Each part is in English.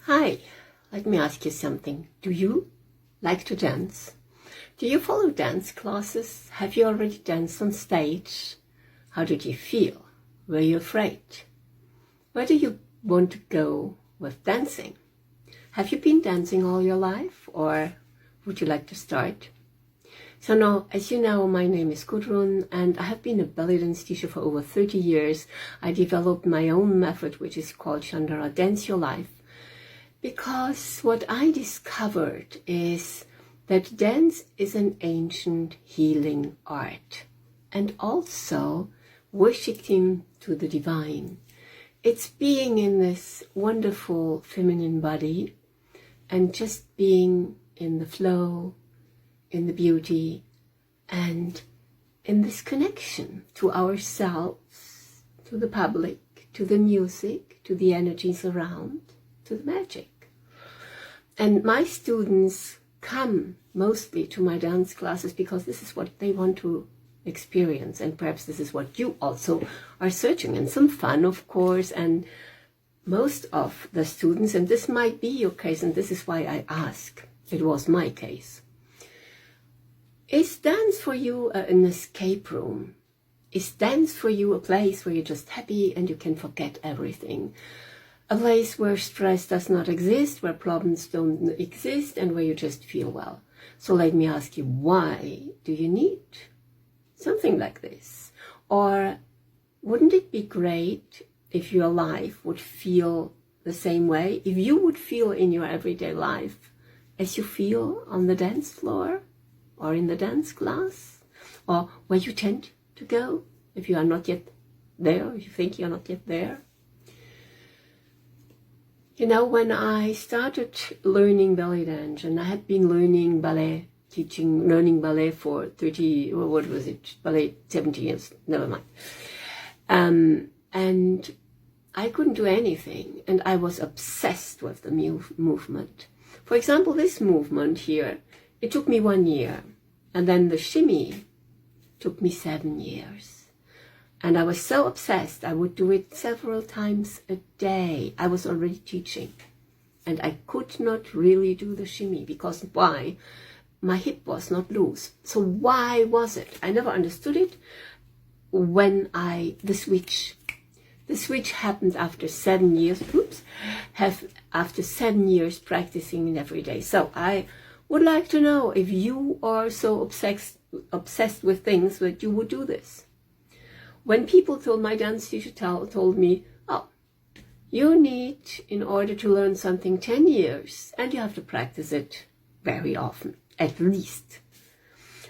Hi, let me ask you something. Do you like to dance? Do you follow dance classes? Have you already danced on stage? How did you feel? Were you afraid? Where do you want to go with dancing? Have you been dancing all your life, or would you like to start? So now, as you know, my name is Gudrun, and I have been a belly dance teacher for over 30 years. I developed my own method, which is called Shandora, Dance Your Life. Because what I discovered is that dance is an ancient healing art, and also worshiping to the divine. It's being in this wonderful feminine body and just being in the flow, in the beauty, and in this connection to ourselves, to the public, to the music, to the energies around, to the magic. And my students come mostly to my dance classes because this is what they want to experience, and perhaps this is what you also are searching, and some fun, of course. And most of the students, and this might be your case, and this is why I ask, it was my case. Is dance for you an escape room? Is dance for you a place where you're just happy and you can forget everything? A place where stress does not exist, where problems don't exist, and where you just feel well. So let me ask you, why do you need something like this? Or wouldn't it be great if your life would feel the same way? If you would feel in your everyday life as you feel on the dance floor or in the dance class, or where you tend to go if you are not yet there, if you think you're not yet there. You know, when I started learning belly dance, and I had been learning ballet, learning ballet for 70 years, never mind. And I couldn't do anything, and I was obsessed with the movement. For example, this movement here, it took me 1 year, and then the shimmy took me 7 years. And I was so obsessed, I would do it several times a day. I was already teaching, and I could not really do the shimmy because why? My hip was not loose. So why was it? I never understood it. When the switch happened after 7 years, after 7 years practicing it every day. So I would like to know if you are so obsessed with things that you would do this. When people my dance teacher told me, oh, you need, in order to learn something, 10 years, and you have to practice it very often, at least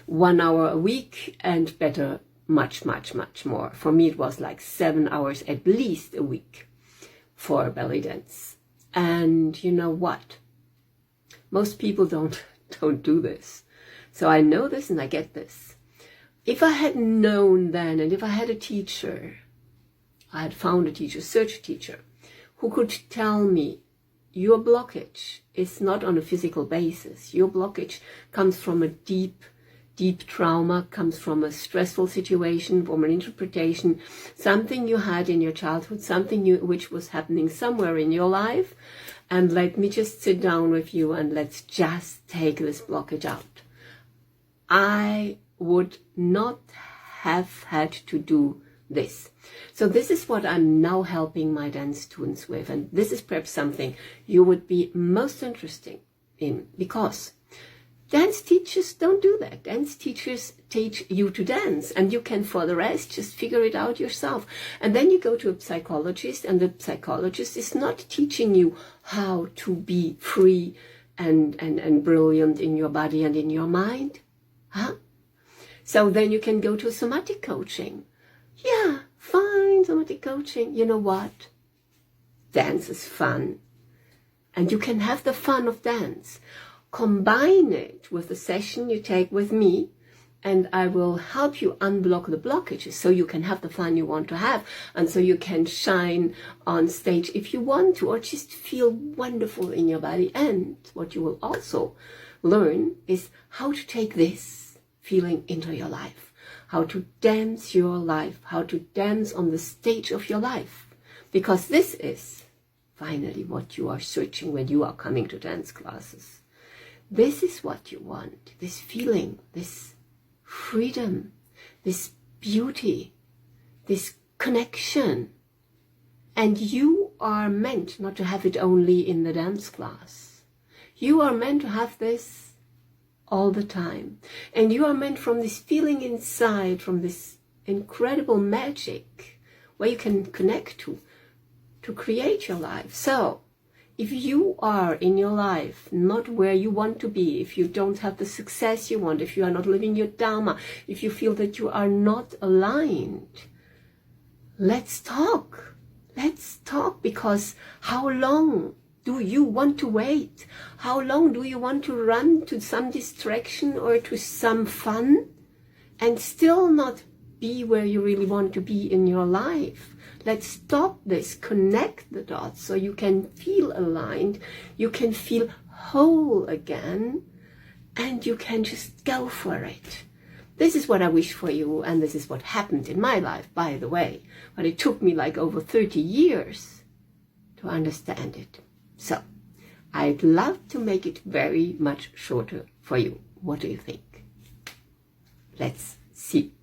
1 hour a week, and better, much, much, much more. For me, it was like 7 hours at least a week for belly dance. And you know what? Most people don't do this. So I know this and I get this. If I had known then, and if I had a teacher, I had found a teacher, search a teacher, who could tell me, your blockage is not on a physical basis. Your blockage comes from a deep trauma, comes from a stressful situation, from an interpretation, something you had in your childhood, something which was happening somewhere in your life. And let me just sit down with you and let's just take this blockage out. I would not have had to do this. So this is what I'm now helping my dance students with, and this is perhaps something you would be most interested in, because dance teachers don't do that. Dance teachers teach you to dance, and you can, for the rest, just figure it out yourself. And then you go to a psychologist, and the psychologist is not teaching you how to be free and brilliant in your body and in your mind. Huh? So then you can go to somatic coaching. Yeah, fine, somatic coaching. You know what? Dance is fun. And you can have the fun of dance. Combine it with the session you take with me, and I will help you unblock the blockages so you can have the fun you want to have, and so you can shine on stage if you want to, or just feel wonderful in your body. And what you will also learn is how to take this feeling into your life, how to dance your life, how to dance on the stage of your life, because this is finally what you are searching when you are coming to dance classes. This is what you want, this feeling, this freedom, this beauty, this connection. And you are meant not to have it only in the dance class. You are meant to have this all the time. And you are meant from this feeling inside, from this incredible magic where you can connect to create your life. So, if you are in your life not where you want to be, if you don't have the success you want, if you are not living your Dharma, if you feel that you are not aligned, let's talk. Let's talk, because how long do you want to wait? How long do you want to run to some distraction or to some fun and still not be where you really want to be in your life? Let's stop this, connect the dots so you can feel aligned, you can feel whole again, and you can just go for it. This is what I wish for you, and this is what happened in my life, by the way. But it took me like over 30 years to understand it. So, I'd love to make it very much shorter for you. What do you think? Let's see.